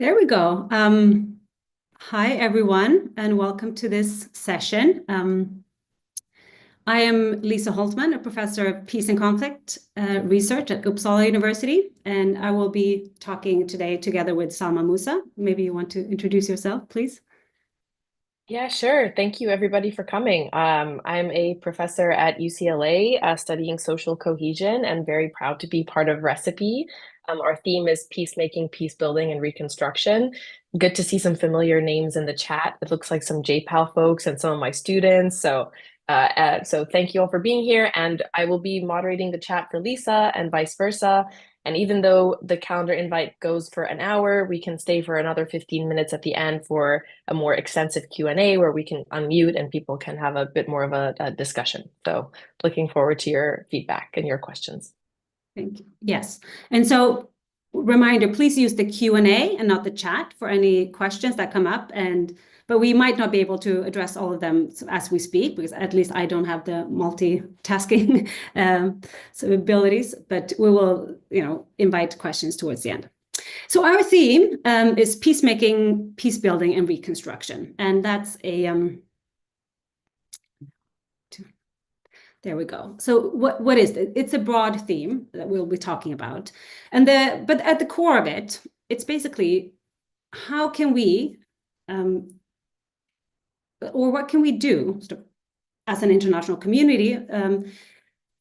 There we go. Hi, everyone, and welcome to this session. I am Lisa Hultman, a professor of peace and conflict research at Uppsala University, and I will be talking today together with Salma Mousa. Maybe you want to introduce yourself, please. Yeah, sure. Thank you, everybody, for coming. I'm a professor at UCLA studying social cohesion and very proud to be part of Recipe. Our theme is peacemaking, peace building, and reconstruction. Good to see some familiar names in the chat. It looks like some JPAL folks and some of my students. So thank you all for being here. And I will be moderating the chat for Lisa and vice versa. And even though the calendar invite goes for an hour, we can stay for another 15 minutes at the end for a more extensive Q&A where we can unmute and people can have a bit more of a discussion. So looking forward to your feedback and your questions. Thank you. Yes. And so reminder, please use the Q&A and not the chat for any questions that come up. But we might not be able to address all of them as we speak, because at least I don't have the multitasking abilities, but we will, invite questions towards the end. So our theme is peacemaking, peace building, and reconstruction. And that's there we go. So what is it? It's a broad theme that we'll be talking about. But at the core of it, it's basically how can we, or what can we do as an international community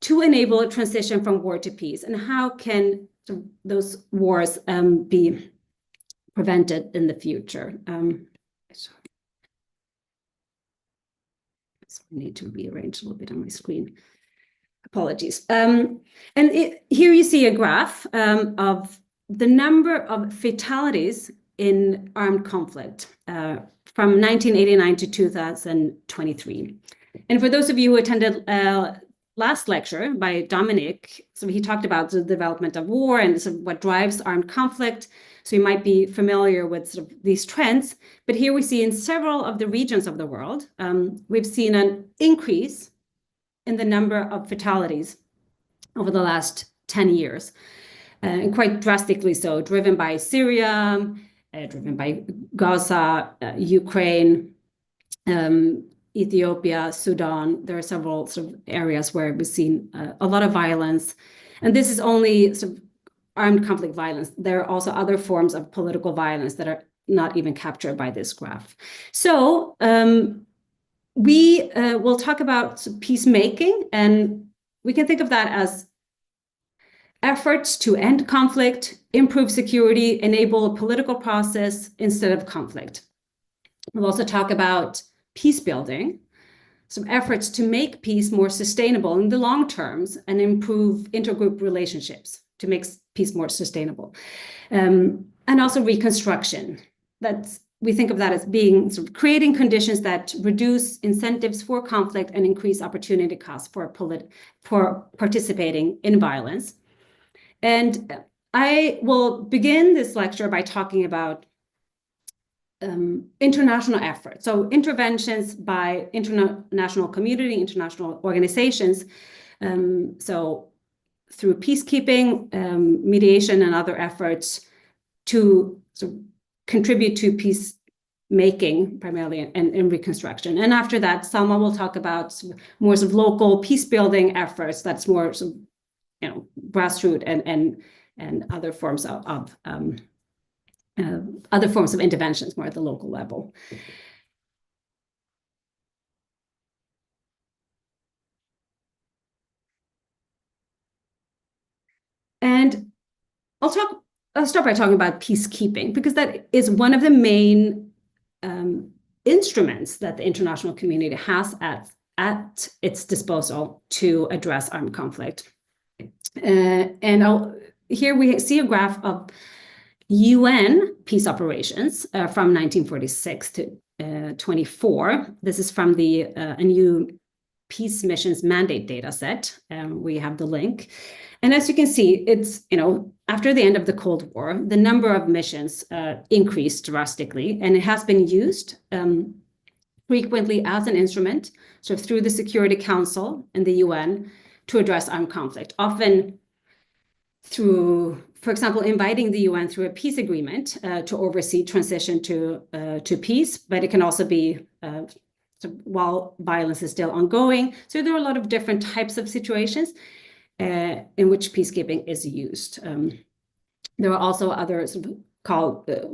to enable a transition from war to peace? And how can those wars be prevented in the future? So I need to rearrange a little bit on my screen. Apologies. Here you see a graph of the number of fatalities in armed conflict from 1989 to 2023. And for those of you who attended last lecture by Dominic, so he talked about the development of war and sort of what drives armed conflict. So you might be familiar with sort of these trends. But here we see in several of the regions of the world, we've seen an increase in the number of fatalities over the last 10 years, and quite drastically so, driven by Syria, driven by Gaza, Ukraine, Ethiopia, Sudan. There are several sort of areas where we've seen a lot of violence. And this is only sort of armed conflict violence. There are also other forms of political violence that are not even captured by this graph. So we will talk about peacemaking, and we can think of that as efforts to end conflict, improve security, enable a political process instead of conflict. We'll also talk about peace building, some efforts to make peace more sustainable in the long terms and improve intergroup relationships to make peace more sustainable. And also reconstruction. We think of that as being sort of creating conditions that reduce incentives for conflict and increase opportunity costs for participating in violence. And I will begin this lecture by talking about international efforts. So interventions by international community, international organizations. So through peacekeeping, mediation, and other efforts to sort of contribute to peacemaking primarily and reconstruction. And after that, Salma will talk about more sort of local peace building efforts. That's more sort of, grassroots and other forms of interventions more at the local level. And I'll start by talking about peacekeeping, because that is one of the main instruments that the international community has at its disposal to address armed conflict. Here we see a graph of UN peace operations from 1946 to 24. This is from a new peace missions mandate data set. We have the link. And as you can see, it's, after the end of the Cold War, the number of missions increased drastically, and it has been used frequently as an instrument, sort of through the Security Council and the UN, to address armed conflict, often through, for example, inviting the UN through a peace agreement to oversee transition to peace, but it can also be while violence is still ongoing. So there are a lot of different types of situations in which peacekeeping is used. There are also other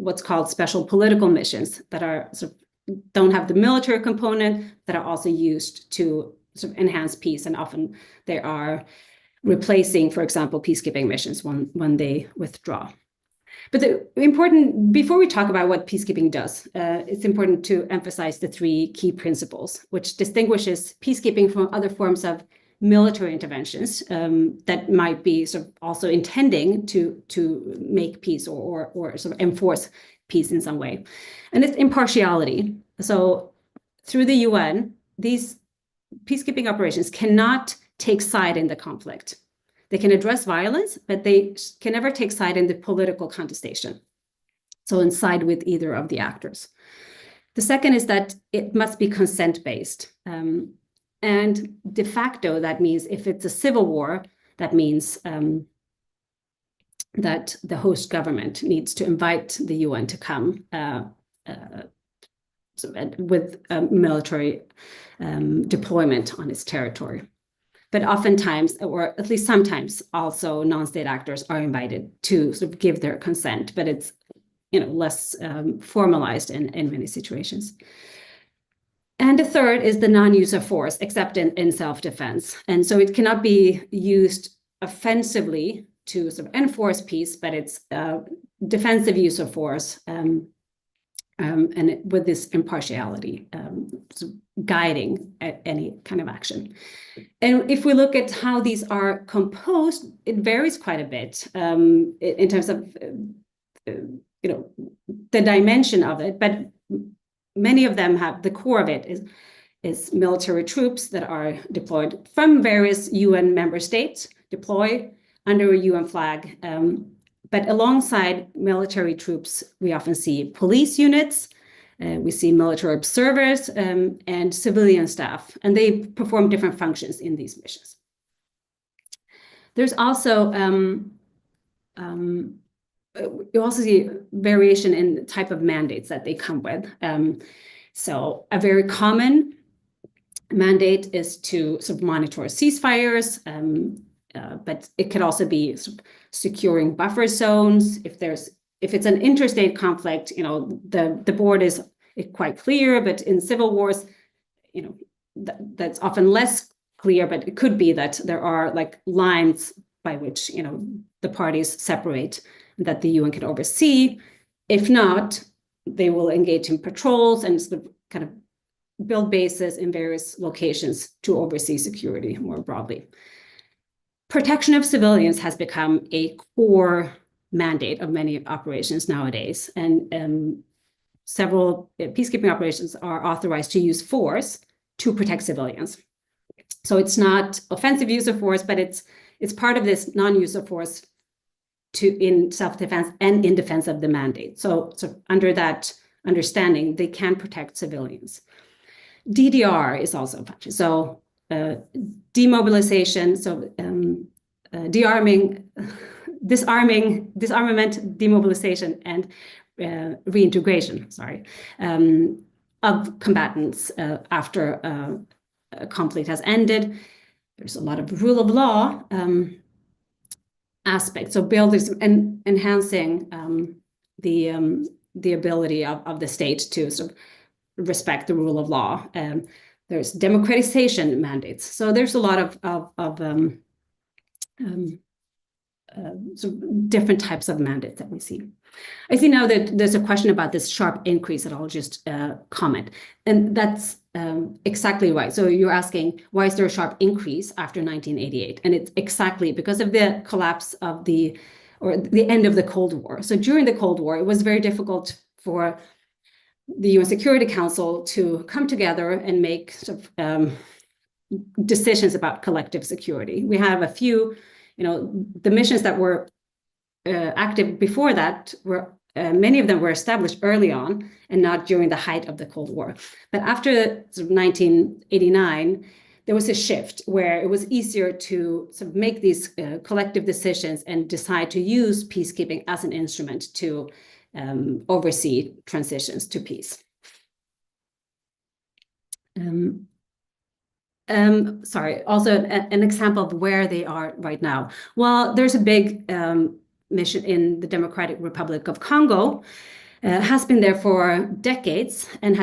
what's called special political missions that are don't have the military component, that are also used to enhance peace, and often they are replacing, for example, peacekeeping missions when they withdraw. But before we talk about what peacekeeping does, it's important to emphasize the three key principles, which distinguishes peacekeeping from other forms of military interventions that might be also intending to make peace or enforce peace in some way. And it's impartiality. So through the UN, these peacekeeping operations cannot take side in the conflict. They can address violence, but they can never take side in the political contestation. So side with either of the actors. The second is that it must be consent-based. And de facto, that means if it's a civil war, that means that the host government needs to invite the UN to come with military deployment on its territory. But oftentimes, or at least sometimes, also non-state actors are invited to give their consent, but it's less formalized in many situations. And the third is the non-use of force, except in self-defense. And so it cannot be used offensively to enforce peace, but it's defensive use of force, and with this impartiality guiding any kind of action. And if we look at how these are composed, it varies quite a bit in terms of the dimension of it, but many of them have the core of it is military troops that are deployed from various UN member states, deploy under a UN flag. But alongside military troops, we often see police units, we see military observers, and civilian staff, and they perform different functions in these missions. There's also you also see variation in the type of mandates that they come with. So a very common mandate is to monitor ceasefires, but it could also be securing buffer zones. If it's an interstate conflict, the board is quite clear, but in civil wars, that's often less clear, but it could be that there are lines by which, the parties separate that the UN can oversee. If not, they will engage in patrols and kind of build bases in various locations to oversee security more broadly. Protection of civilians has become a core mandate of many operations nowadays, and several peacekeeping operations are authorized to use force to protect civilians. So it's not offensive use of force, but it's part of this non-use of force in self-defense and in defense of the mandate. So under that understanding, they can protect civilians. DDR is also a function. So demobilization, disarmament, demobilization, and reintegration, of combatants after a conflict has ended. There's a lot of rule of law aspects, so building and enhancing the ability of the state to respect the rule of law. There's democratization mandates. So there's a lot of different types of mandates that we see. I see now that there's a question about this sharp increase that I'll just comment. And that's exactly right. So you're asking, why is there a sharp increase after 1988? And it's exactly because of the collapse of the end of the Cold War. So during the Cold War, it was very difficult for the UN Security Council to come together and make decisions about collective security. We have a few, the missions that were active before that were many of them were established early on and not during the height of the Cold War. But after 1989, there was a shift where it was easier to sort of make these collective decisions and decide to use peacekeeping as an instrument to oversee transitions to peace. Sorry, also an example of where they are right now. Well, there's a big mission in the Democratic Republic of Congo, has been there for decades and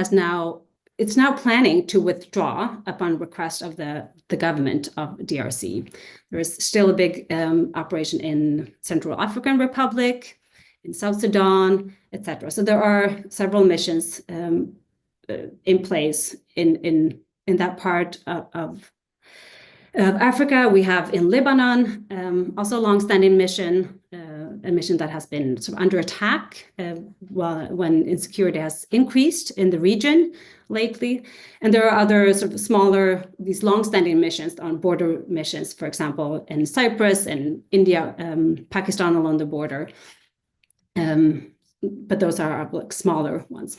it's now planning to withdraw upon request of the government of DRC. There is still a big operation in Central African Republic, in South Sudan, etc. So there are several missions in place in that part of Africa. We have in Lebanon also a long-standing mission, a mission that has been sort of under attack when insecurity has increased in the region lately. And there are other sort of smaller, these long-standing missions on border missions, for example, in Cyprus and India, Pakistan along the border. But those are like smaller ones.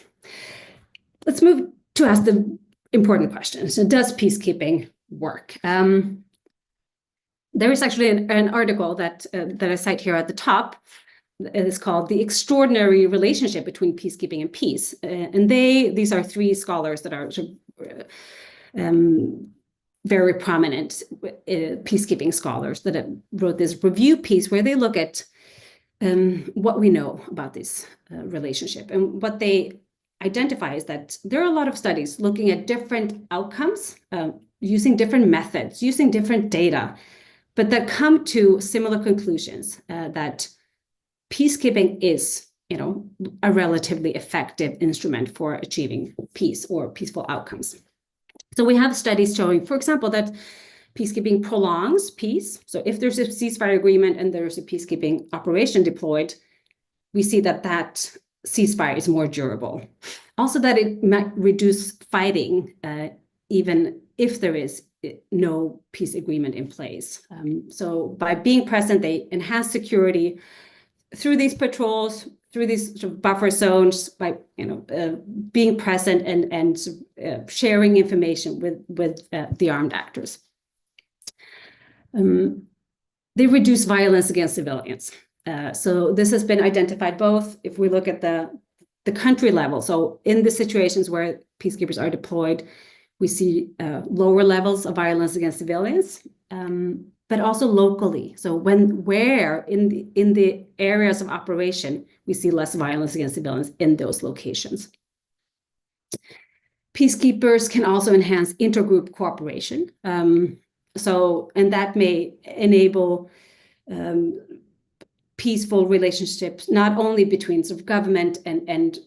Let's move to ask the important question. So does peacekeeping work? There is actually an article that I cite here at the top. It is called "The Extraordinary Relationship Between Peacekeeping and Peace." And these are three scholars that are very prominent peacekeeping scholars that wrote this review piece where they look at what we know about this relationship. And what they identify is that there are a lot of studies looking at different outcomes, using different methods, using different data, but that come to similar conclusions that peacekeeping is, a relatively effective instrument for achieving peace or peaceful outcomes. So we have studies showing, for example, that peacekeeping prolongs peace. So if there's a ceasefire agreement and there's a peacekeeping operation deployed, we see that ceasefire is more durable. Also that it might reduce fighting, even if there is no peace agreement in place. So by being present, they enhance security through these patrols, through these sort of buffer zones, by being present and sharing information with the armed actors. They reduce violence against civilians. So this has been identified both if we look at the country level. So in the situations where peacekeepers are deployed, we see lower levels of violence against civilians, but also locally. So where in the areas of operation, we see less violence against civilians in those locations. Peacekeepers can also enhance intergroup cooperation. And that may enable peaceful relationships, not only between sort of government and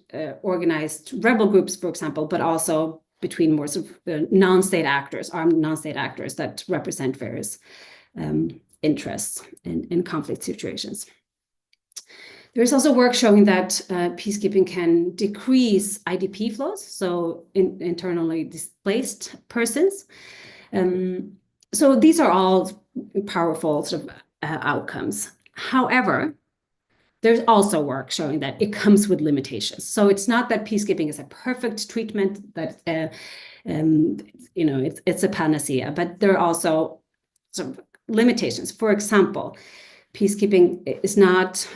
organized rebel groups, for example, but also between more sort of non-state actors, armed non-state actors that represent various interests in conflict situations. There's also work showing that peacekeeping can decrease IDP flows, so internally displaced persons. So these are all powerful sort of outcomes. However, there's also work showing that it comes with limitations. So it's not that peacekeeping is a perfect treatment, that it's a panacea, but there are also sort of limitations. For example, peacekeeping is not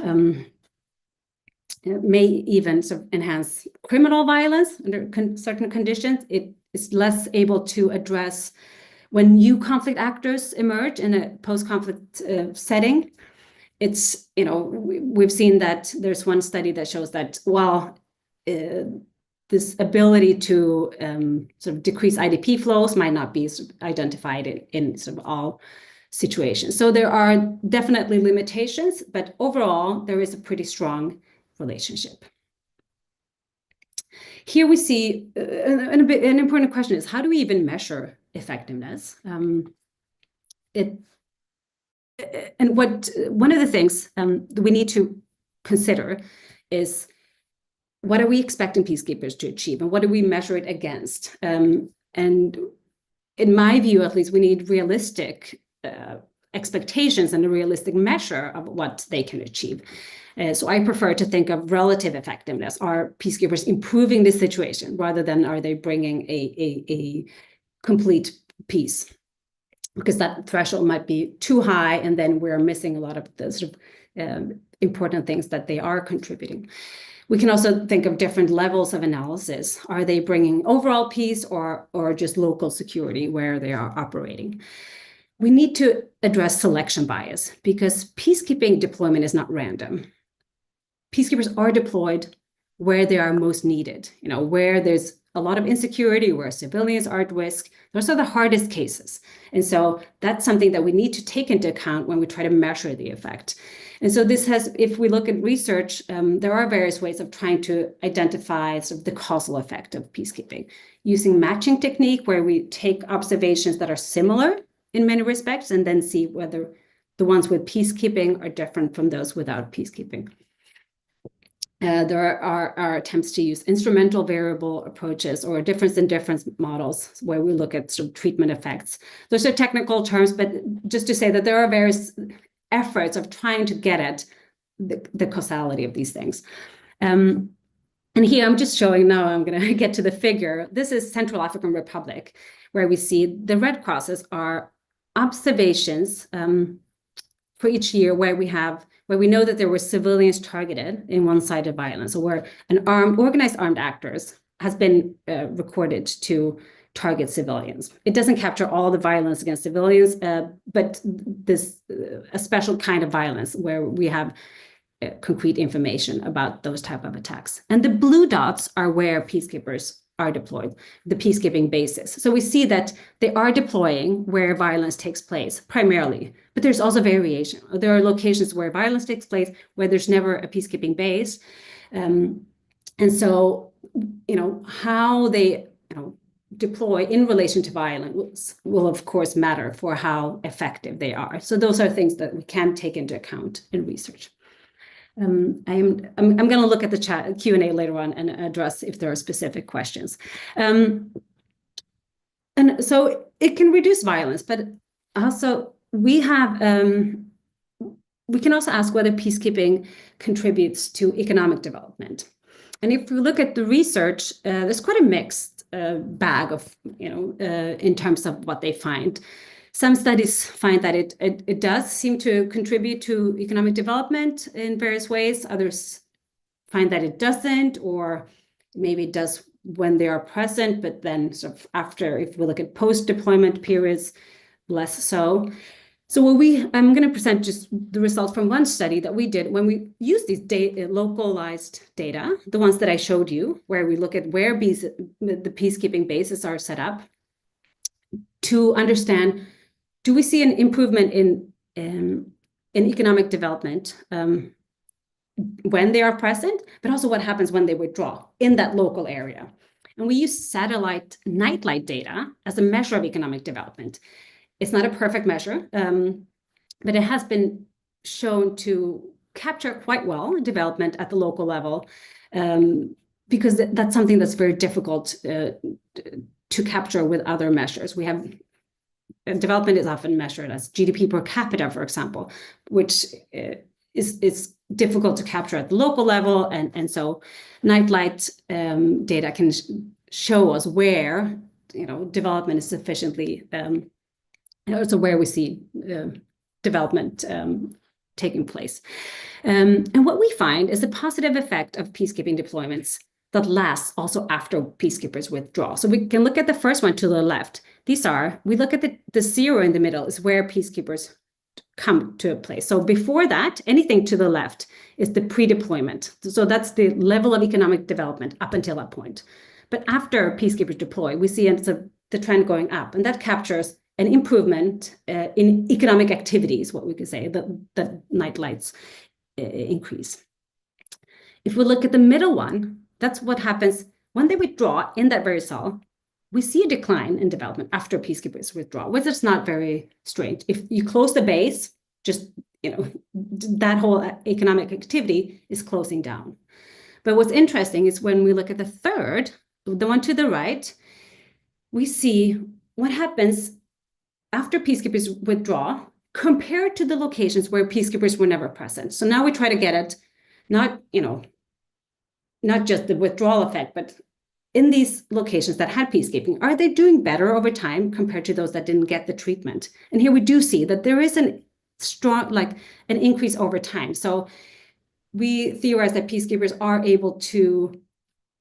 may even sort of enhance criminal violence under certain conditions. It is less able to address when new conflict actors emerge in a post-conflict setting. It's, we've seen that there's one study that shows that while this ability to sort of decrease IDP flows might not be sort of identified in sort of all situations. So there are definitely limitations, but overall, there is a pretty strong relationship. Here we see an important question is, how do we even measure effectiveness? One of the things that we need to consider is, what are we expecting peacekeepers to achieve, and what do we measure it against? And in my view, at least, we need realistic expectations and a realistic measure of what they can achieve. So I prefer to think of relative effectiveness. Are peacekeepers improving the situation rather than are they bringing a complete peace, because that threshold might be too high, and then we're missing a lot of the sort of important things that they are contributing. We can also think of different levels of analysis. Are they bringing overall peace or just local security where they are operating? We need to address selection bias, because peacekeeping deployment is not random. Peacekeepers are deployed where they are most needed, where there's a lot of insecurity, where civilians are at risk. Those are the hardest cases. And so that's something that we need to take into account when we try to measure the effect. And so if we look at research, there are various ways of trying to identify sort of the causal effect of peacekeeping, using matching technique, where we take observations that are similar in many respects and then see whether the ones with peacekeeping are different from those without peacekeeping. There are attempts to use instrumental variable approaches or difference in difference models, where we look at sort of treatment effects. Those are technical terms, but just to say that there are various efforts of trying to get at the causality of these things. And here I'm just showing, now I'm going to get to the figure. This is Central African Republic, where we see the red crosses are observations for each year where we know that there were civilians targeted in one-sided violence, or where an organized armed actors has been recorded to target civilians. It doesn't capture all the violence against civilians, but this a special kind of violence where we have concrete information about those type of attacks. And the blue dots are where peacekeepers are deployed, the peacekeeping bases. So we see that they are deploying where violence takes place primarily, but there's also variation. There are locations where violence takes place where there's never a peacekeeping base. And so, how they deploy in relation to violence will of course matter for how effective they are. So those are things that we can take into account in research. I'm going to look at the chat Q&A later on and address if there are specific questions. And so it can reduce violence, but also we can also ask whether peacekeeping contributes to economic development. And if we look at the research, there's quite a mixed bag of, in terms of what they find. Some studies find that it does seem to contribute to economic development in various ways. Others find that it doesn't, or maybe it does when they are present, but then sort of after, if we look at post-deployment periods, less so. So I'm going to present just the results from one study that we did when we used these localized data, the ones that I showed you, where we look at where the peacekeeping bases are set up, to understand, do we see an improvement in economic development when they are present, but also what happens when they withdraw in that local area. And we use satellite nightlight data as a measure of economic development. It's not a perfect measure, but it has been shown to capture quite well development at the local level, because that's something that's very difficult to capture with other measures. Development is often measured as GDP per capita, for example, which is difficult to capture at the local level. And so nightlight data can show us where development is sufficiently, so where we see development taking place. And what we find is a positive effect of peacekeeping deployments that lasts also after peacekeepers withdraw. So we can look at the first one to the left. We look at the zero in the middle is where peacekeepers come to a place. So before that, anything to the left is the pre-deployment. So that's the level of economic development up until that point. But after peacekeepers deploy, we see the trend going up, and that captures an improvement in economic activities, what we could say, that nightlights increase. If we look at the middle one, that's what happens when they withdraw in that very cell. We see a decline in development after peacekeepers withdraw, which is not very strange. If you close the base, just that whole economic activity is closing down. But what's interesting is when we look at the third, the one to the right, we see what happens after peacekeepers withdraw compared to the locations where peacekeepers were never present. So now we try to get at not just the withdrawal effect, but in these locations that had peacekeeping, are they doing better over time compared to those that didn't get the treatment? And here we do see that there is an strong, like an increase over time. So we theorize that peacekeepers are able to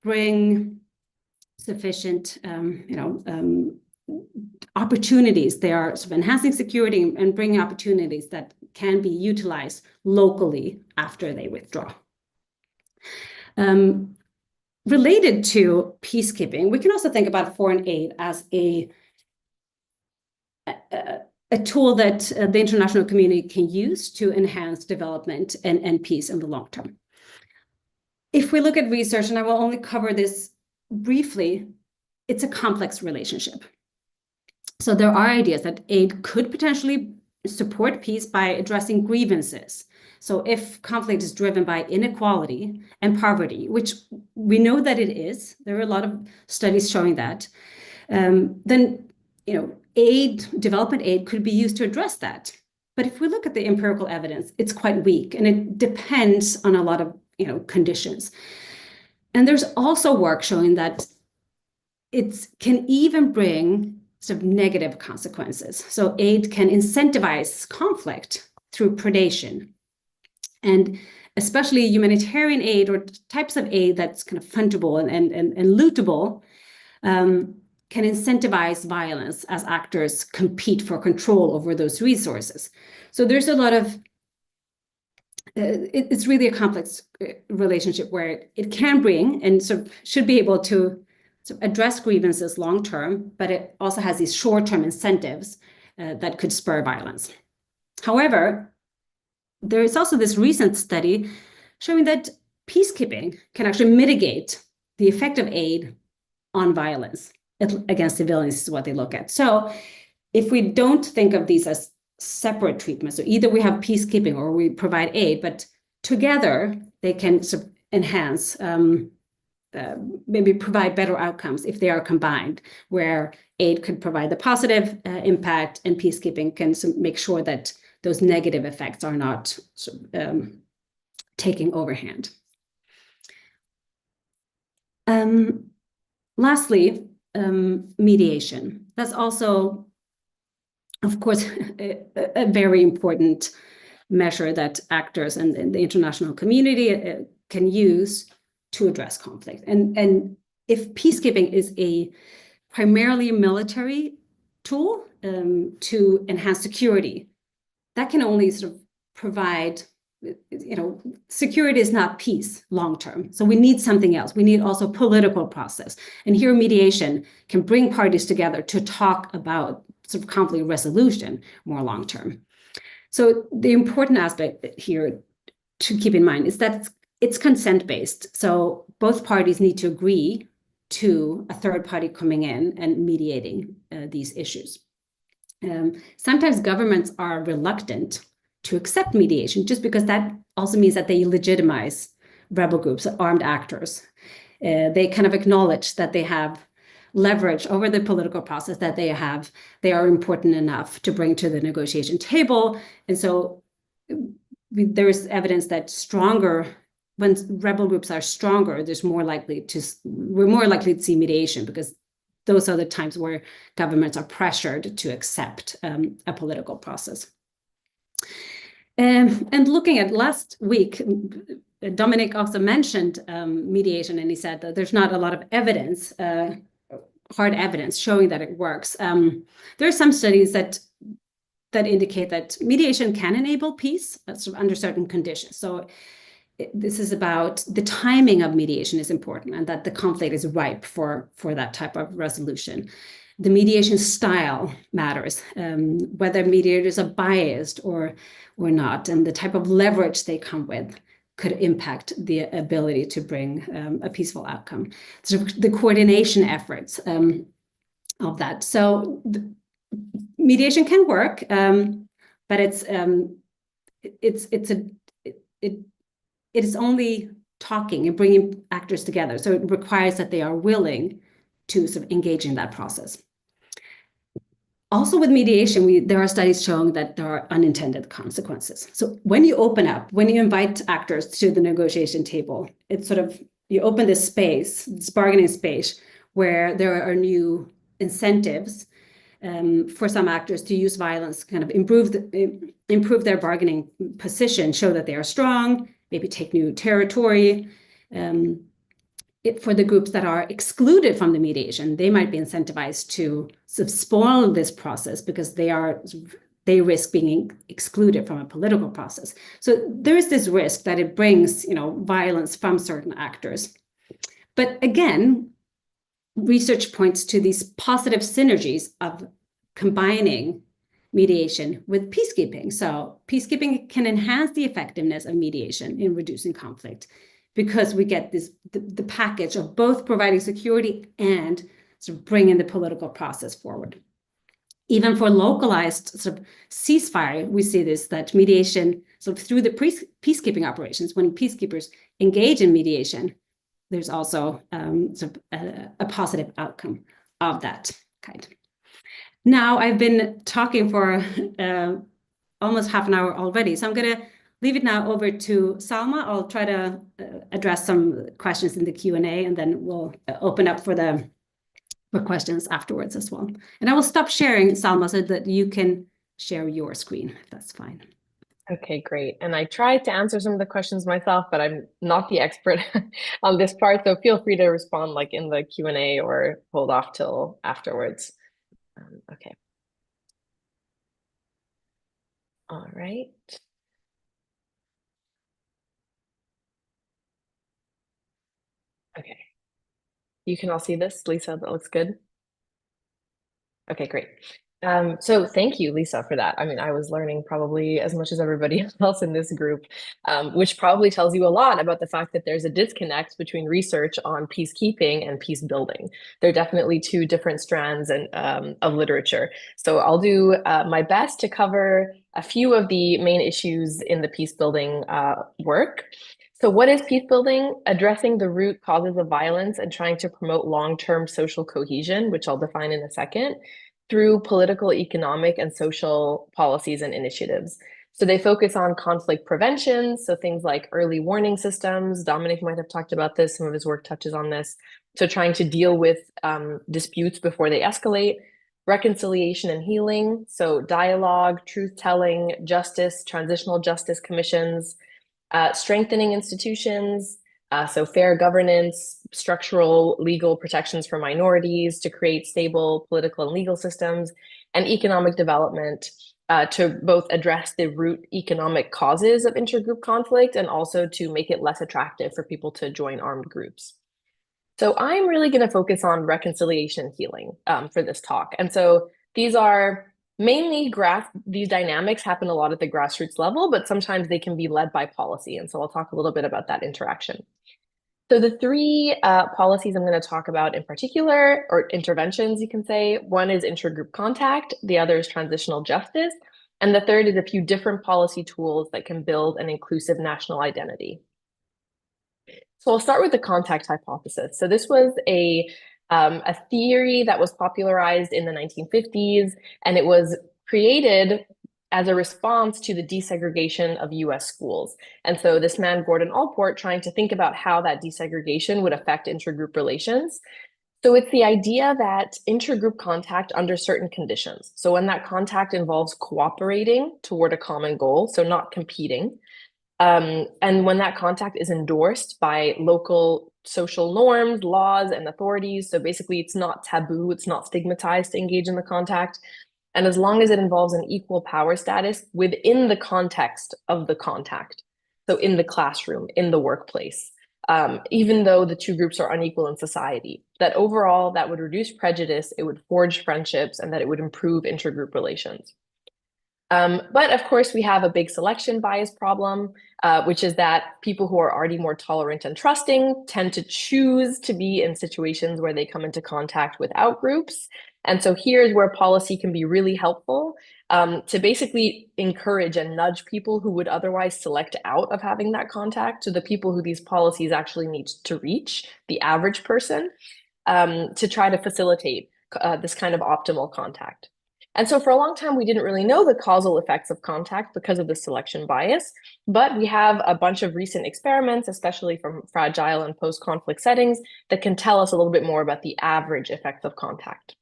bring sufficient, opportunities. They are sort of enhancing security and bringing opportunities that can be utilized locally after they withdraw. Related to peacekeeping, we can also think about foreign aid as a tool that the international community can use to enhance development and peace in the long term. If we look at research, and I will only cover this briefly, it's a complex relationship. So there are ideas that aid could potentially support peace by addressing grievances. So if conflict is driven by inequality and poverty, which we know that it is, there are a lot of studies showing that, then development aid could be used to address that. But if we look at the empirical evidence, it's quite weak, and it depends on a lot of conditions. And there's also work showing that it can even bring sort of negative consequences. So aid can incentivize conflict through predation. And especially humanitarian aid or types of aid that's kind of fungible and lootable can incentivize violence as actors compete for control over those resources. So there's a lot of, it's really a complex relationship where it can bring and sort of should be able to address grievances long term, but it also has these short-term incentives that could spur violence. However, there is also this recent study showing that peacekeeping can actually mitigate the effect of aid on violence against civilians, is what they look at. So if we don't think of these as separate treatments, so either we have peacekeeping or we provide aid, but together they can enhance, maybe provide better outcomes if they are combined, where aid could provide the positive impact and peacekeeping can make sure that those negative effects are not taking overhand. Lastly, mediation. That's also, of course, a very important measure that actors and the international community can use to address conflict. And if peacekeeping is a primarily military tool to enhance security, that can only sort of provide, security is not peace long-term. So we need something else. We need also political process. And here mediation can bring parties together to talk about sort of conflict resolution more long-term. So the important aspect here to keep in mind is that it's consent-based. So both parties need to agree to a third party coming in and mediating these issues. Sometimes governments are reluctant to accept mediation just because that also means that they legitimize rebel groups, armed actors. They kind of acknowledge that they have leverage over the political process, that they are important enough to bring to the negotiation table. And so there is evidence that when rebel groups are stronger, we're more likely to see mediation, because those are the times where governments are pressured to accept a political process. And looking at last week, Dominic also mentioned mediation, and he said that there's not a lot of evidence, hard evidence showing that it works. There are some studies that indicate that mediation can enable peace under certain conditions. So this is about the timing of mediation is important, and that the conflict is ripe for that type of resolution. The mediation style matters, whether mediators are biased or not, and the type of leverage they come with could impact the ability to bring a peaceful outcome. So the coordination efforts of that. So mediation can work, but it is only talking and bringing actors together. So it requires that they are willing to sort of engage in that process. Also with mediation, there are studies showing that there are unintended consequences. So when you open up, when you invite actors to the negotiation table, it sort of you open this space, this bargaining space, where there are new incentives for some actors to use violence, kind of improve their bargaining position, show that they are strong, maybe take new territory. For the groups that are excluded from the mediation, they might be incentivized to sort of spoil this process because they risk being excluded from a political process. So there is this risk that it brings, violence from certain actors. But again, research points to these positive synergies of combining mediation with peacekeeping. So peacekeeping can enhance the effectiveness of mediation in reducing conflict because we get the package of both providing security and sort of bringing the political process forward. Even for localized sort of ceasefire, we see this, that mediation, sort of through the peacekeeping operations, when peacekeepers engage in mediation, there's also sort of a positive outcome of that kind. Now, I've been talking for almost half an hour already, so I'm going to leave it now over to Salma. I'll try to address some questions in the Q&A, and then we'll open up for questions afterwards as well. And I will stop sharing, Salma, so that you can share your screen, if that's fine. Okay, great. And I tried to answer some of the questions myself, but I'm not the expert on this part, so feel free to respond like in the Q&A or hold off till afterwards. Okay. All right. Okay. You can all see this, Lisa, that looks good. Okay, great. So thank you, Lisa, for that. I mean, I was learning probably as much as everybody else in this group, which probably tells you a lot about the fact that there's a disconnect between research on peacekeeping and peace building. They're definitely two different strands of literature. So I'll do my best to cover a few of the main issues in the peace building work. So what is peace building? Addressing the root causes of violence and trying to promote long-term social cohesion, which I'll define in a second, through political, economic, and social policies and initiatives. So they focus on conflict prevention, so things like early warning systems. Dominic might have talked about this, some of his work touches on this. So trying to deal with disputes before they escalate, reconciliation and healing, so dialogue, truth-telling, justice, transitional justice commissions, strengthening institutions, so fair governance, structural legal protections for minorities to create stable political and legal systems, and economic development to both address the root economic causes of intergroup conflict and also to make it less attractive for people to join armed groups. So I'm really going to focus on reconciliation and healing for this talk. And so these are mainly these dynamics happen a lot at the grassroots level, but sometimes they can be led by policy. And so I'll talk a little bit about that interaction. So the three policies I'm going to talk about in particular, or interventions, you can say, one is intergroup contact, the other is transitional justice, and the third is a few different policy tools that can build an inclusive national identity. So I'll start with the contact hypothesis. So this was a theory that was popularized in the 1950s, and it was created as a response to the desegregation of US schools. And so this man, Gordon Allport, trying to think about how that desegregation would affect intergroup relations. So it's the idea that intergroup contact under certain conditions. So when that contact involves cooperating toward a common goal, so not competing, and when that contact is endorsed by local social norms, laws, and authorities, so basically it's not taboo, it's not stigmatized to engage in the contact. And as long as it involves an equal power status within the context of the contact, so in the classroom, in the workplace, even though the two groups are unequal in society, that overall that would reduce prejudice, it would forge friendships, and that it would improve intergroup relations. But of course, we have a big selection bias problem, which is that people who are already more tolerant and trusting tend to choose to be in situations where they come into contact with outgroups. And so here's where policy can be really helpful to basically encourage and nudge people who would otherwise select out of having that contact to the people who these policies actually need to reach, the average person, to try to facilitate this kind of optimal contact. And so for a long time, we didn't really know the causal effects of contact because of the selection bias, but we have a bunch of recent experiments, especially from fragile and post-conflict settings, that can tell us a little bit more about the average effects of contact.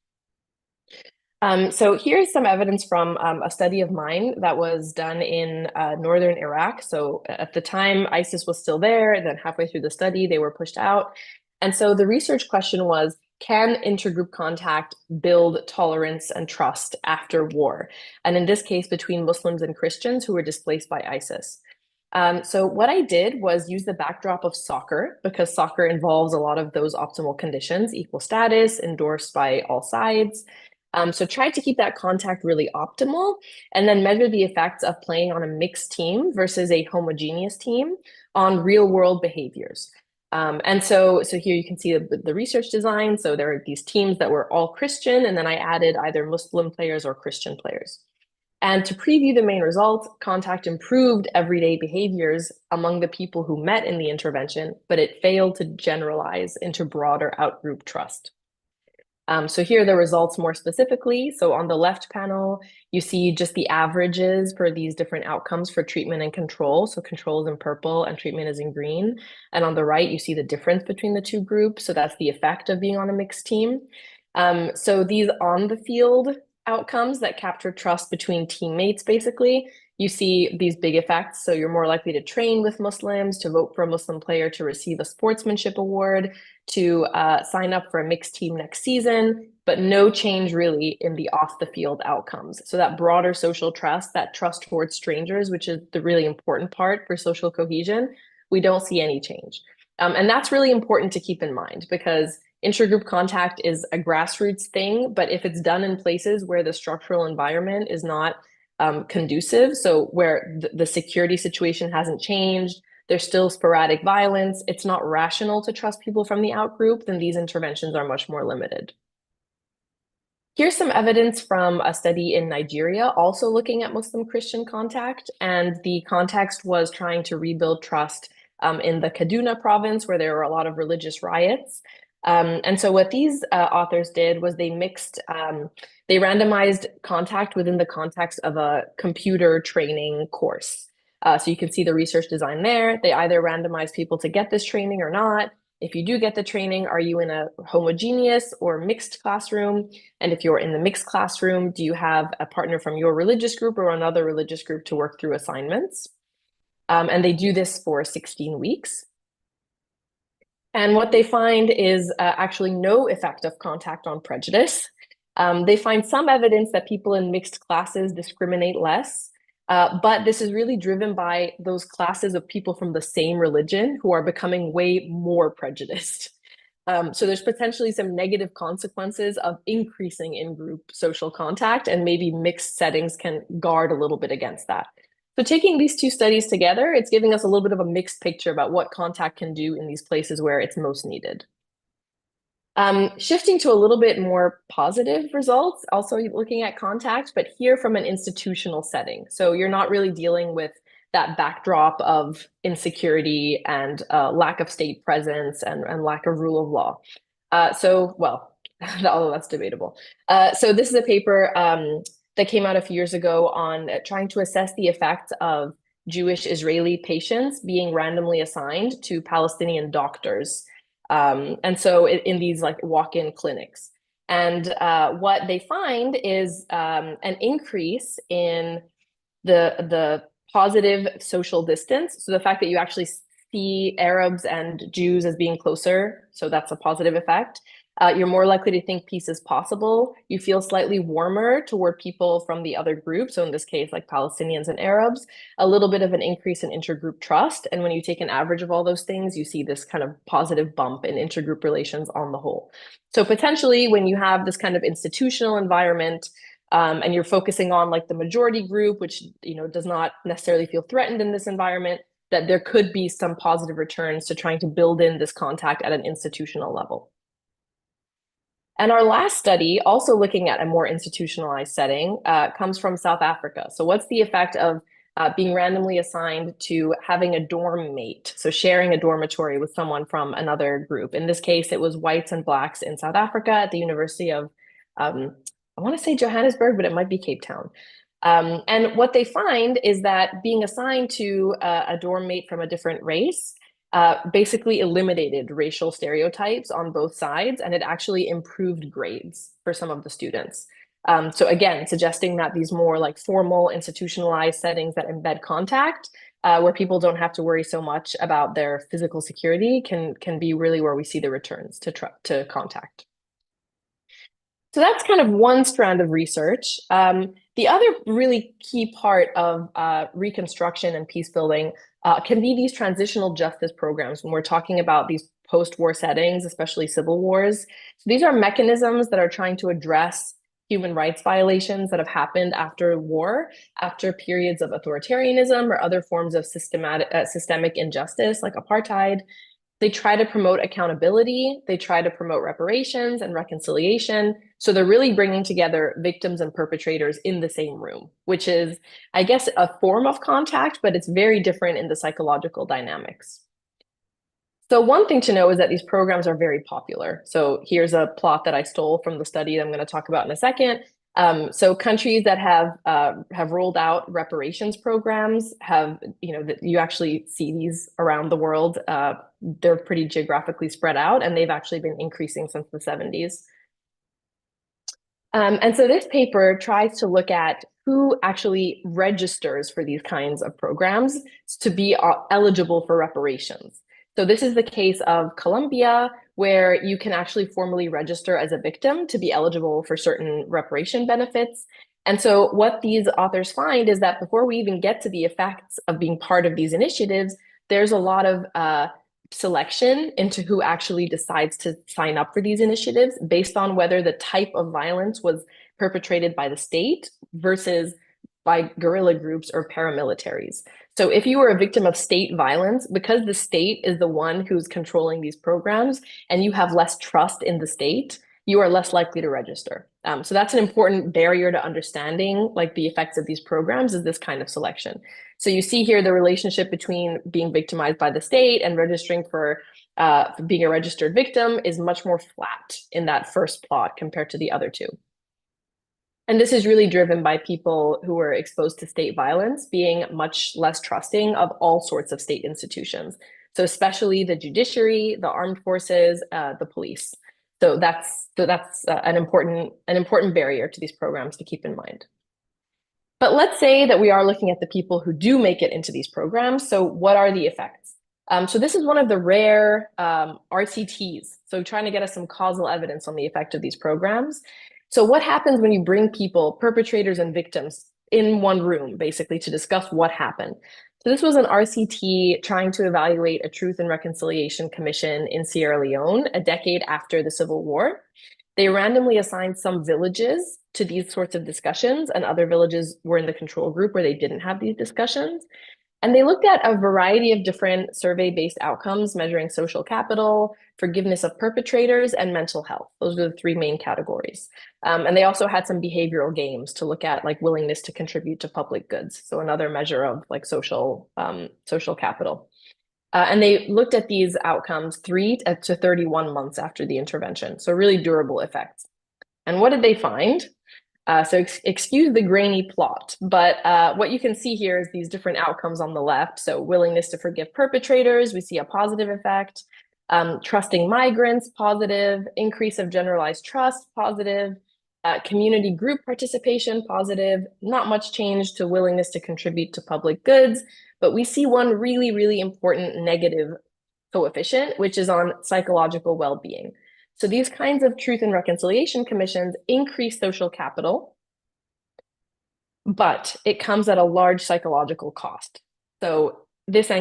So here's some evidence from a study of mine that was done in northern Iraq. So at the time, ISIS was still there. Then halfway through the study, they were pushed out. And so the research question was, can intergroup contact build tolerance and trust after war? And in this case, between Muslims and Christians who were displaced by ISIS. So what I did was use the backdrop of soccer, because soccer involves a lot of those optimal conditions, equal status, endorsed by all sides. So try to keep that contact really optimal, and then measure the effects of playing on a mixed team versus a homogeneous team on real world behaviors. And so here you can see the research design. So there are these teams that were all Christian, and then I added either Muslim players or Christian players. And to preview the main results, contact improved everyday behaviors among the people who met in the intervention, but it failed to generalize into broader outgroup trust. So here are the results more specifically. So on the left panel, you see just the averages for these different outcomes for treatment and control. So control is in purple and treatment is in green. And on the right, you see the difference between the two groups. So that's the effect of being on a mixed team. So these on the field outcomes that capture trust between teammates, basically, you see these big effects. So you're more likely to train with Muslims, to vote for a Muslim player to receive a sportsmanship award, to sign up for a mixed team next season, but no change really in the off the field outcomes. So that broader social trust, that trust towards strangers, which is the really important part for social cohesion, we don't see any change. And that's really important to keep in mind, because intergroup contact is a grassroots thing, but if it's done in places where the structural environment is not conducive, so where the security situation hasn't changed, there's still sporadic violence, it's not rational to trust people from the outgroup, then these interventions are much more limited. Here's some evidence from a study in Nigeria, also looking at Muslim-Christian contact, and the context was trying to rebuild trust in the Kaduna province, where there were a lot of religious riots. And so what these authors did was they randomized contact within the context of a computer training course. So you can see the research design there. They either randomize people to get this training or not. If you do get the training, are you in a homogeneous or mixed classroom? And if you're in the mixed classroom, do you have a partner from your religious group or another religious group to work through assignments? And they do this for 16 weeks. And what they find is actually no effect of contact on prejudice. They find some evidence that people in mixed classes discriminate less, but this is really driven by those classes of people from the same religion who are becoming way more prejudiced. So there's potentially some negative consequences of increasing in-group social contact, and maybe mixed settings can guard a little bit against that. So taking these two studies together, it's giving us a little bit of a mixed picture about what contact can do in these places where it's most needed. Shifting to a little bit more positive results, also looking at contact, but here from an institutional setting. So you're not really dealing with that backdrop of insecurity and lack of state presence and lack of rule of law. Although that's debatable. So this is a paper that came out a few years ago on trying to assess the effect of Jewish Israeli patients being randomly assigned to Palestinian doctors. And so in these like walk-in clinics. And what they find is an increase in the positive social distance. So the fact that you actually see Arabs and Jews as being closer, so that's a positive effect. You're more likely to think peace is possible. You feel slightly warmer toward people from the other group. So in this case, like Palestinians and Arabs, a little bit of an increase in intergroup trust. And when you take an average of all those things, you see this kind of positive bump in intergroup relations on the whole. So potentially when you have this kind of institutional environment, and you're focusing on like the majority group, which does not necessarily feel threatened in this environment, that there could be some positive returns to trying to build in this contact at an institutional level. And our last study, also looking at a more institutionalized setting, comes from South Africa. So what's the effect of being randomly assigned to having a dorm mate, so sharing a dormitory with someone from another group? In this case, it was whites and blacks in South Africa at the University of I want to say Johannesburg, but it might be Cape Town. And what they find is that being assigned to a dorm mate from a different race basically eliminated racial stereotypes on both sides, and it actually improved grades for some of the students. So again, suggesting that these more like formal institutionalized settings that embed contact, where people don't have to worry so much about their physical security, can be really where we see the returns to contact. So that's kind of one strand of research. The other really key part of reconstruction and peace building can be these transitional justice programs when we're talking about these post-war settings, especially civil wars. So these are mechanisms that are trying to address human rights violations that have happened after war, after periods of authoritarianism or other forms of systemic injustice like apartheid. They try to promote accountability. They try to promote reparations and reconciliation. So they're really bringing together victims and perpetrators in the same room, which is, I guess, a form of contact, but it's very different in the psychological dynamics. So one thing to know is that these programs are very popular. So here's a plot that I stole from the study that I'm going to talk about in a second. So countries that have rolled out reparations programs have, you actually see these around the world. They're pretty geographically spread out, and they've actually been increasing since the 70s. And so this paper tries to look at who actually registers for these kinds of programs to be eligible for reparations. So this is the case of Colombia, where you can actually formally register as a victim to be eligible for certain reparation benefits. And so what these authors find is that before we even get to the effects of being part of these initiatives, there's a lot of selection into who actually decides to sign up for these initiatives based on whether the type of violence was perpetrated by the state versus by guerrilla groups or paramilitaries. So if you were a victim of state violence, because the state is the one who's controlling these programs and you have less trust in the state, you are less likely to register. So that's an important barrier to understanding like the effects of these programs is this kind of selection. So you see here the relationship between being victimized by the state and registering for being a registered victim is much more flat in that first plot compared to the other two. And this is really driven by people who were exposed to state violence being much less trusting of all sorts of state institutions. So especially the judiciary, the armed forces, the police. So that's an important barrier to these programs to keep in mind. But let's say that we are looking at the people who do make it into these programs. So what are the effects? So this is one of the rare RCTs. So trying to get us some causal evidence on the effect of these programs. So what happens when you bring people, perpetrators and victims, in one room, basically, to discuss what happened? So this was an RCT trying to evaluate a Truth and Reconciliation Commission in Sierra Leone a decade after the Civil War. They randomly assigned some villages to these sorts of discussions, and other villages were in the control group where they didn't have these discussions. And they looked at a variety of different survey-based outcomes measuring social capital, forgiveness of perpetrators, and mental health. Those are the three main categories. And they also had some behavioral games to look at like willingness to contribute to public goods. So another measure of like social capital. And they looked at these outcomes 3 to 31 months after the intervention. So really durable effects. And what did they find? So excuse the grainy plot, but what you can see here is these different outcomes on the left. So willingness to forgive perpetrators, we see a positive effect. Trusting migrants, positive. Increase of generalized trust, positive. Community group participation, positive. Not much change to willingness to contribute to public goods, but we see one really, really important negative coefficient, which is on psychological well-being. So these kinds of Truth and Reconciliation Commissions increase social capital, but it comes at a large psychological cost. So this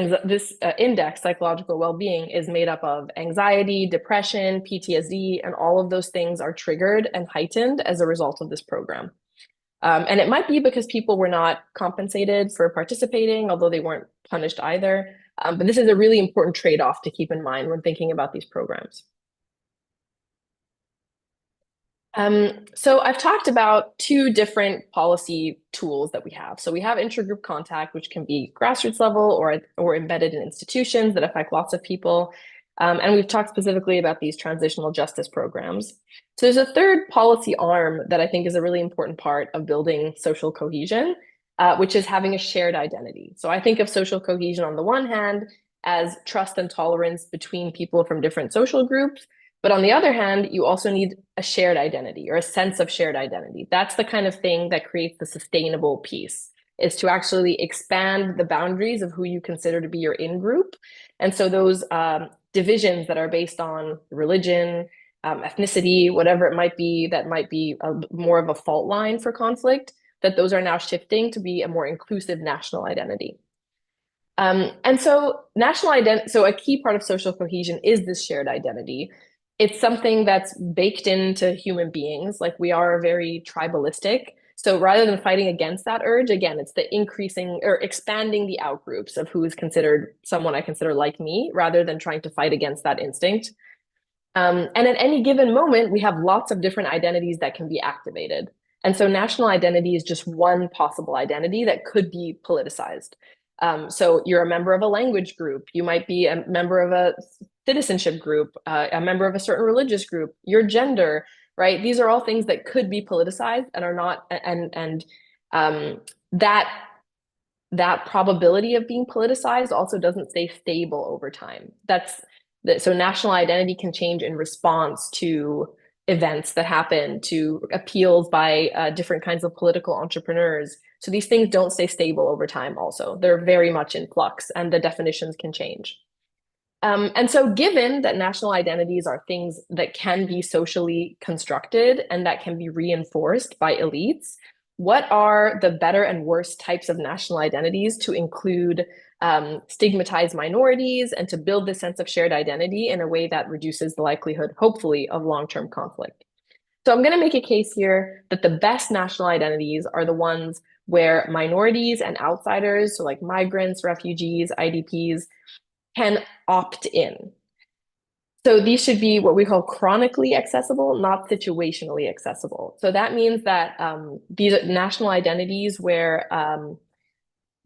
index, psychological well-being, is made up of anxiety, depression, PTSD, and all of those things are triggered and heightened as a result of this program. And it might be because people were not compensated for participating, although they weren't punished either. But this is a really important trade-off to keep in mind when thinking about these programs. So I've talked about two different policy tools that we have. So we have intergroup contact, which can be grassroots level or embedded in institutions that affect lots of people. And we've talked specifically about these transitional justice programs. So there's a third policy arm that I think is a really important part of building social cohesion, which is having a shared identity. So I think of social cohesion on the one hand as trust and tolerance between people from different social groups. But on the other hand, you also need a shared identity or a sense of shared identity. That's the kind of thing that creates the sustainable peace, is to actually expand the boundaries of who you consider to be your in-group. And so those divisions that are based on religion, ethnicity, whatever it might be, that might be more of a fault line for conflict, that those are now shifting to be a more inclusive national identity. And so so a key part of social cohesion is this shared identity. It's something that's baked into human beings. Like, we are very tribalistic. So rather than fighting against that urge, again, it's the increasing or expanding the outgroups of who is considered someone I consider like me, rather than trying to fight against that instinct. And at any given moment, we have lots of different identities that can be activated. And so national identity is just one possible identity that could be politicized. So you're a member of a language group, you might be a member of a citizenship group, a member of a certain religious group, your gender, right? These are all things that could be politicized and are not, and that probability of being politicized also doesn't stay stable over time. So national identity can change in response to events that happen, to appeals by different kinds of political entrepreneurs. So these things don't stay stable over time also. They're very much in flux, and the definitions can change. And so given that national identities are things that can be socially constructed and that can be reinforced by elites, what are the better and worse types of national identities to include stigmatized minorities and to build this sense of shared identity in a way that reduces the likelihood, hopefully, of long-term conflict? So I'm going to make a case here that the best national identities are the ones where minorities and outsiders, so like migrants, refugees, IDPs, can opt in. So these should be what we call chronically accessible, not situationally accessible. So that means that these are national identities where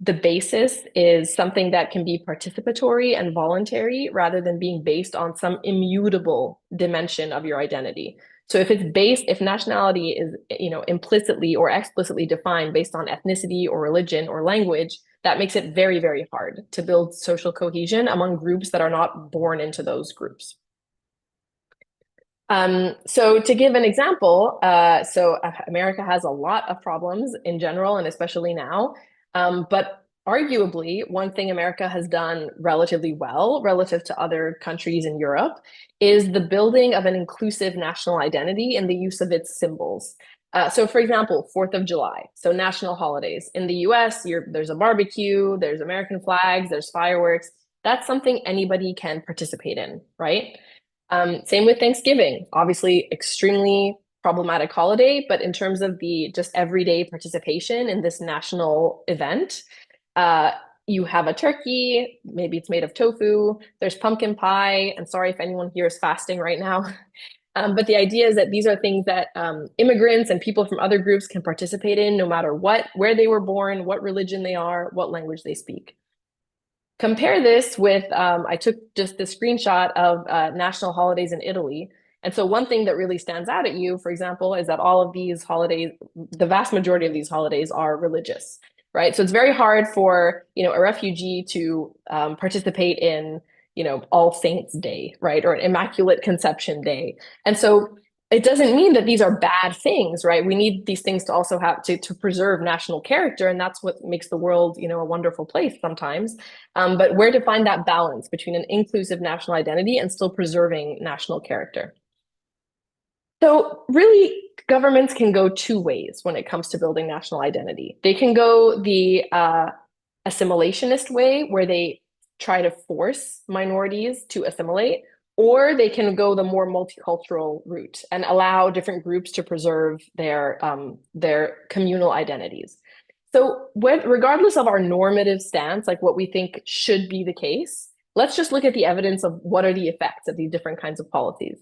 the basis is something that can be participatory and voluntary rather than being based on some immutable dimension of your identity. So if nationality is, implicitly or explicitly defined based on ethnicity or religion or language, that makes it very, very hard to build social cohesion among groups that are not born into those groups. So to give an example, America has a lot of problems in general, and especially now. But arguably, one thing America has done relatively well relative to other countries in Europe is the building of an inclusive national identity and the use of its symbols. So for example, 4th of July, so national holidays. In the US, there's a barbecue, there's American flags, there's fireworks. That's something anybody can participate in, right? Same with Thanksgiving, obviously extremely problematic holiday, but in terms of the just everyday participation in this national event, you have a turkey, maybe it's made of tofu, there's pumpkin pie, and sorry if anyone here is fasting right now. But the idea is that these are things that immigrants and people from other groups can participate in no matter where they were born, what religion they are, what language they speak. Compare this with, I took just the screenshot of national holidays in Italy. And so one thing that really stands out at you, for example, is that all of these holidays, the vast majority of these holidays are religious, right? So it's very hard for, a refugee to participate in, All Saints Day, right? Or an Immaculate Conception Day. And so it doesn't mean that these are bad things, right? We need these things to also have to preserve national character, and that's what makes the world, a wonderful place sometimes. But where to find that balance between an inclusive national identity and still preserving national character? So really, governments can go two ways when it comes to building national identity. They can go the assimilationist way, where they try to force minorities to assimilate, or they can go the more multicultural route and allow different groups to preserve their communal identities. So regardless of our normative stance, like what we think should be the case, let's just look at the evidence of what are the effects of these different kinds of policies.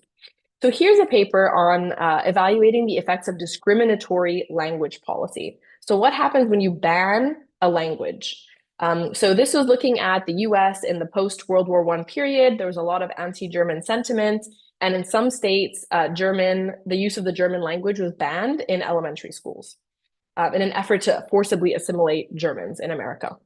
So here's a paper on evaluating the effects of discriminatory language policy. So what happens when you ban a language? So this was looking at the US in the post-World War I period. There was a lot of anti-German sentiment. And in some states, the use of the German language was banned in elementary schools in an effort to forcibly assimilate Germans in America.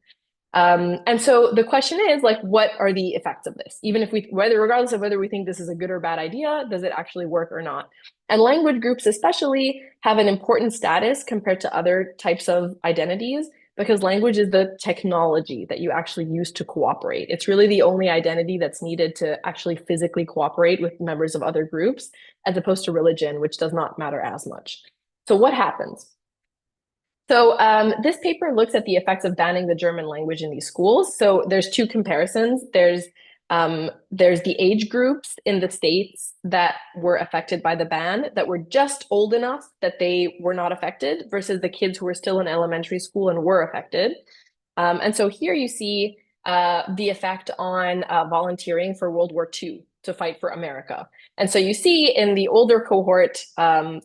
And so the question is, like, what are the effects of this? Even if regardless of whether we think this is a good or bad idea, does it actually work or not? And language groups especially have an important status compared to other types of identities because language is the technology that you actually use to cooperate. It's really the only identity that's needed to actually physically cooperate with members of other groups, as opposed to religion, which does not matter as much. So what happens? So this paper looks at the effects of banning the German language in these schools. So there's two comparisons. There's the age groups in the states that were affected by the ban that were just old enough that they were not affected versus the kids who were still in elementary school and were affected. And so here you see the effect on volunteering for World War II to fight for America. And so you see in the older cohort,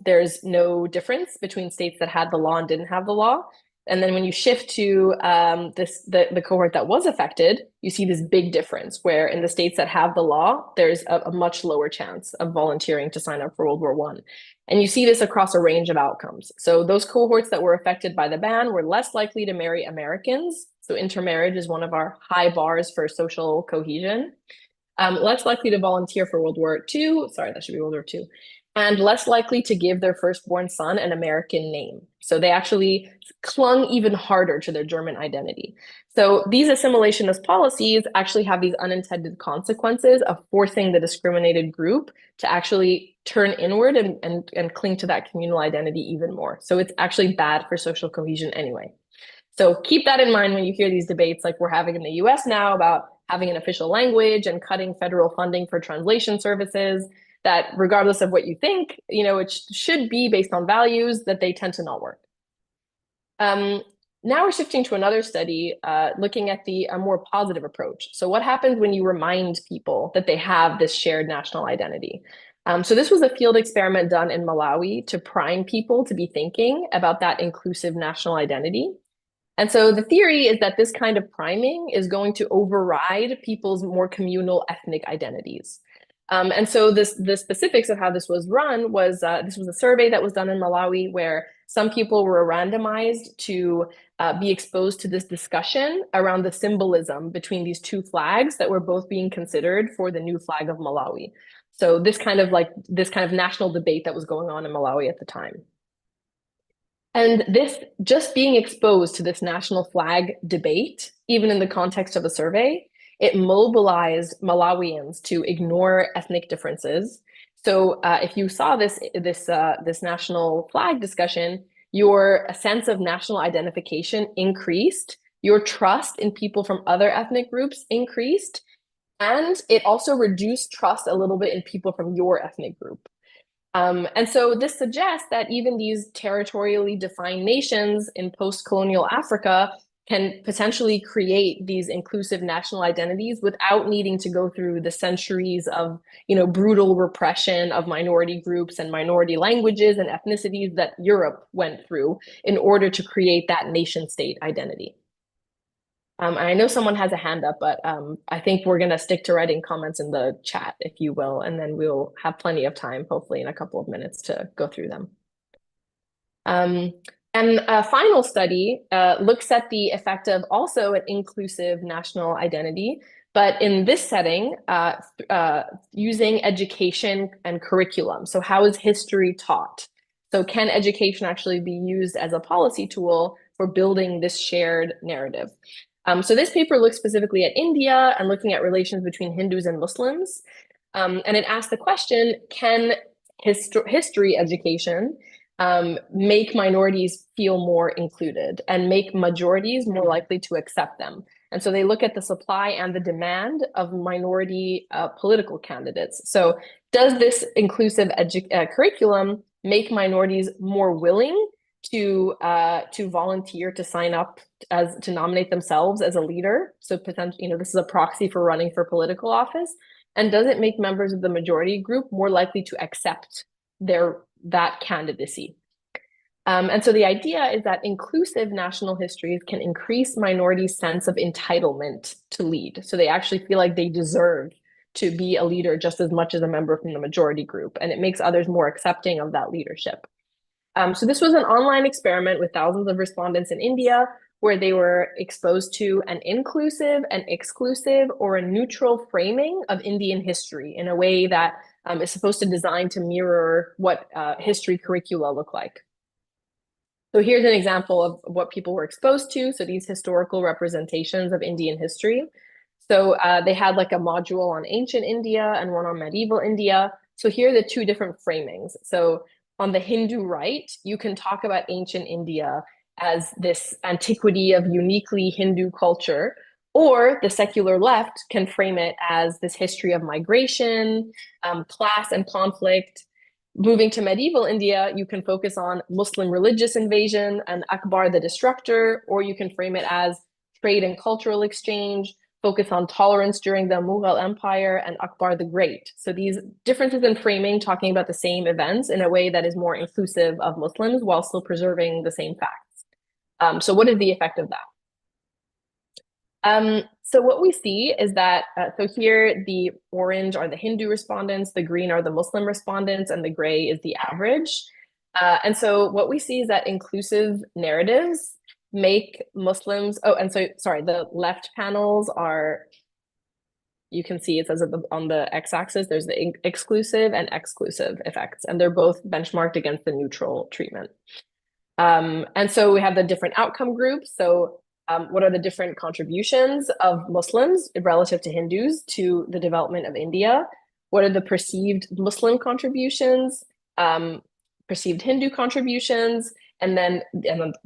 there's no difference between states that had the law and didn't have the law. And then when you shift to the cohort that was affected, you see this big difference where in the states that have the law, there's a much lower chance of volunteering to sign up for World War I. And you see this across a range of outcomes. So those cohorts that were affected by the ban were less likely to marry Americans. So intermarriage is one of our high bars for social cohesion. Less likely to volunteer for World War II. Sorry, that should be World War II. And less likely to give their firstborn son an American name. So they actually clung even harder to their German identity. So these assimilationist policies actually have these unintended consequences of forcing the discriminated group to actually turn inward and cling to that communal identity even more. So it's actually bad for social cohesion anyway. So keep that in mind when you hear these debates like we're having in the US now about having an official language and cutting federal funding for translation services, that regardless of what you think, it should be based on values, that they tend to not work. Now we're shifting to another study looking at a more positive approach. So what happens when you remind people that they have this shared national identity? So this was a field experiment done in Malawi to prime people to be thinking about that inclusive national identity. And so the theory is that this kind of priming is going to override people's more communal ethnic identities. And so the specifics of how this was run was this was a survey that was done in Malawi where some people were randomized to be exposed to this discussion around the symbolism between these two flags that were both being considered for the new flag of Malawi. So this kind of national debate that was going on in Malawi at the time. And this, just being exposed to this national flag debate, even in the context of a survey, it mobilized Malawians to ignore ethnic differences. So if you saw this national flag discussion, your sense of national identification increased, your trust in people from other ethnic groups increased, and it also reduced trust a little bit in people from your ethnic group. And so this suggests that even these territorially defined nations in post-colonial Africa can potentially create these inclusive national identities without needing to go through the centuries of, brutal repression of minority groups and minority languages and ethnicities that Europe went through in order to create that nation state identity. I know someone has a hand up, but I think we're going to stick to writing comments in the chat, if you will, and then we'll have plenty of time, hopefully in a couple of minutes, to go through them. And a final study looks at the effect of also an inclusive national identity, but in this setting, using education and curriculum. So how is history taught? So can education actually be used as a policy tool for building this shared narrative? So this paper looks specifically at India and looking at relations between Hindus and Muslims. And it asked the question, can history education make minorities feel more included and make majorities more likely to accept them? And so they look at the supply and the demand of minority political candidates. So does this inclusive curriculum make minorities more willing to volunteer to sign up to nominate themselves as a leader? So potentially, this is a proxy for running for political office. And does it make members of the majority group more likely to accept that candidacy? And so the idea is that inclusive national histories can increase minorities' sense of entitlement to lead. So they actually feel like they deserve to be a leader just as much as a member from the majority group, and it makes others more accepting of that leadership. So this was an online experiment with thousands of respondents in India where they were exposed to an inclusive, an exclusive, or a neutral framing of Indian history in a way that is supposed to design to mirror what history curricula look like. So here's an example of what people were exposed to. So these historical representations of Indian history. So they had like a module on ancient India and one on medieval India. So here are the two different framings. So on the Hindu right, you can talk about ancient India as this antiquity of uniquely Hindu culture, or the secular left can frame it as this history of migration, class and conflict. Moving to medieval India, you can focus on Muslim religious invasion and Akbar the Destructor, or you can frame it as trade and cultural exchange, focus on tolerance during the Mughal Empire and Akbar the Great. So these differences in framing, talking about the same events in a way that is more inclusive of Muslims while still preserving the same facts. So what is the effect of that? So what we see is that, so here the orange are the Hindu respondents, the green are the Muslim respondents, and the gray is the average. And so what we see is that inclusive narratives make Muslims, oh, and so, sorry, the left panels are, you can see it says on the x-axis, there's the exclusive and exclusive effects, and they're both benchmarked against the neutral treatment. And so we have the different outcome groups. So what are the different contributions of Muslims relative to Hindus to the development of India? What are the perceived Muslim contributions, perceived Hindu contributions, and then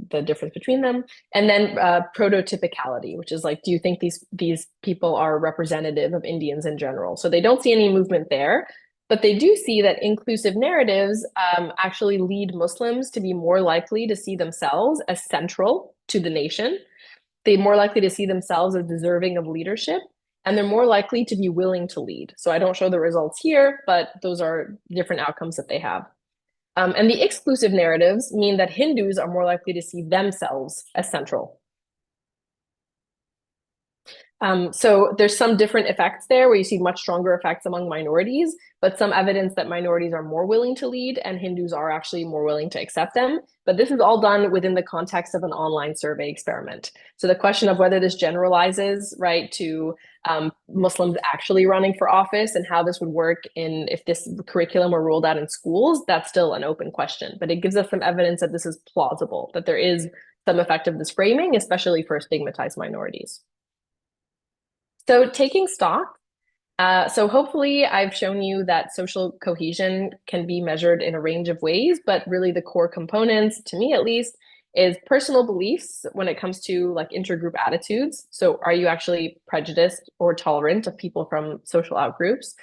the difference between them, and then prototypicality, which is like, do you think these people are representative of Indians in general? So they don't see any movement there, but they do see that inclusive narratives actually lead Muslims to be more likely to see themselves as central to the nation. They're more likely to see themselves as deserving of leadership, and they're more likely to be willing to lead. So I don't show the results here, but those are different outcomes that they have. And the exclusive narratives mean that Hindus are more likely to see themselves as central. So there's some different effects there where you see much stronger effects among minorities, but some evidence that minorities are more willing to lead and Hindus are actually more willing to accept them. But this is all done within the context of an online survey experiment. So the question of whether this generalizes, right, to Muslims actually running for office and how this would work if this curriculum were rolled out in schools, that's still an open question. But it gives us some evidence that this is plausible, that there is some effect of this framing, especially for stigmatized minorities. So taking stock, so hopefully I've shown you that social cohesion can be measured in a range of ways, but really the core components, to me at least, is personal beliefs when it comes to like intergroup attitudes. So are you actually prejudiced or tolerant of people from social outgroups?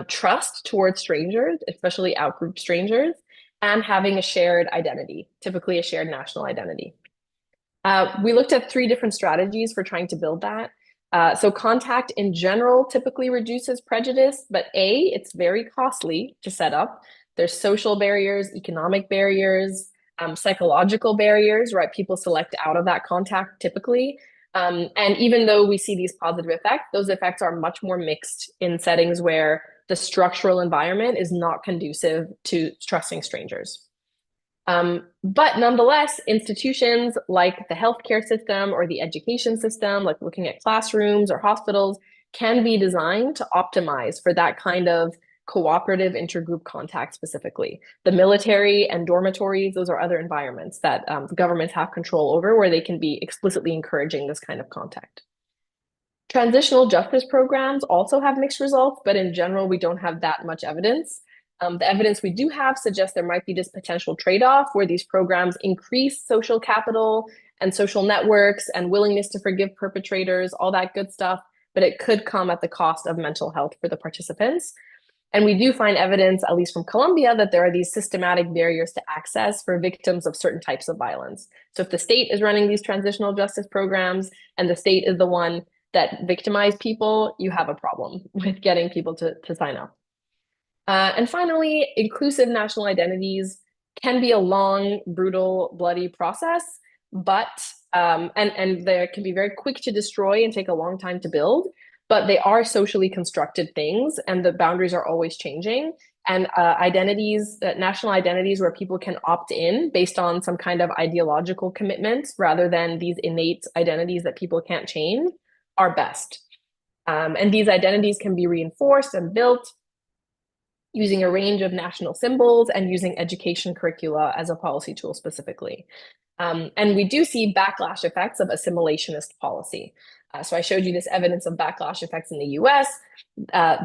Trust towards strangers, especially outgroup strangers, and having a shared identity, typically a shared national identity. We looked at 3 different strategies for trying to build that. So contact in general typically reduces prejudice, but it's very costly to set up. There's social barriers, economic barriers, psychological barriers, right? People select out of that contact typically. And even though we see these positive effects, those effects are much more mixed in settings where the structural environment is not conducive to trusting strangers. But nonetheless, institutions like the healthcare system or the education system, like looking at classrooms or hospitals, can be designed to optimize for that kind of cooperative intergroup contact specifically. The military and dormitories, those are other environments that governments have control over where they can be explicitly encouraging this kind of contact. Transitional justice programs also have mixed results, but in general, we don't have that much evidence. The evidence we do have suggests there might be this potential trade-off where these programs increase social capital and social networks and willingness to forgive perpetrators, all that good stuff, but it could come at the cost of mental health for the participants. And we do find evidence, at least from Colombia, that there are these systematic barriers to access for victims of certain types of violence. So if the state is running these transitional justice programs and the state is the one that victimized people, you have a problem with getting people to sign up. And finally, inclusive national identities can be a long, brutal, bloody process, but and they can be very quick to destroy and take a long time to build, but they are socially constructed things, and the boundaries are always changing. And identities, national identities where people can opt in based on some kind of ideological commitment rather than these innate identities that people can't change, are best. And these identities can be reinforced and built using a range of national symbols and using education curricula as a policy tool specifically. And we do see backlash effects of assimilationist policy. So I showed you this evidence of backlash effects in the US.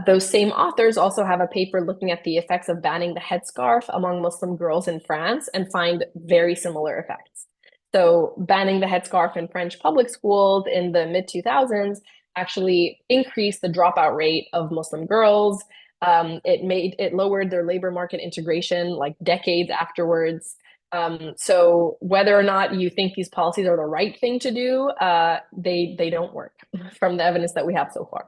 Those same authors also have a paper looking at the effects of banning the headscarf among Muslim girls in France and find very similar effects. So banning the headscarf in French public schools in the mid 2000s actually increased the dropout rate of Muslim girls. It lowered their labor market integration like decades afterwards. So whether or not you think these policies are the right thing to do, they don't work from the evidence that we have so far.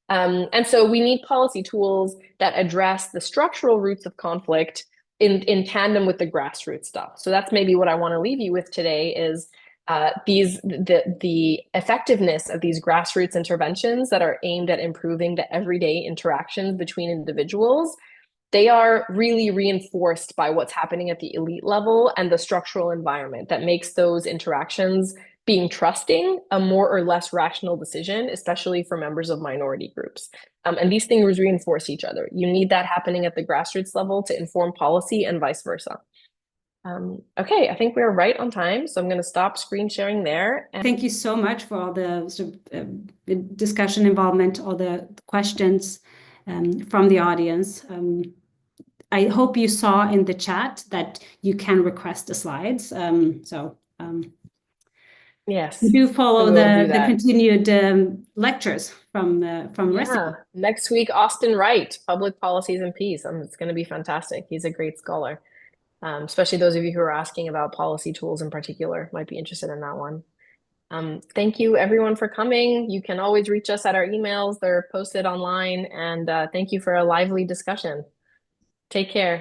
And so we need policy tools that address the structural roots of conflict in tandem with the grassroots stuff. So that's maybe what I want to leave you with today is the effectiveness of these grassroots interventions that are aimed at improving the everyday interactions between individuals. They are really reinforced by what's happening at the elite level and the structural environment that makes those interactions being trusting a more or less rational decision, especially for members of minority groups. And these things reinforce each other. You need that happening at the grassroots level to inform policy and vice versa. Okay, I think we're right on time, so I'm going to stop screen sharing there. Thank you so much for all the sort of, discussion involvement, all the questions from the audience. I hope you saw in the chat that you can request the slides. Yes, we do follow do the continued lectures from Recipe. Next week, Austin Wright, Public Policies and Peace. It's going to be fantastic. He's a great scholar. Especially those of you who are asking about policy tools in particular might be interested in that one. Thank you everyone for coming. You can always reach us at our emails. They're posted online. And thank you for a lively discussion. Take care.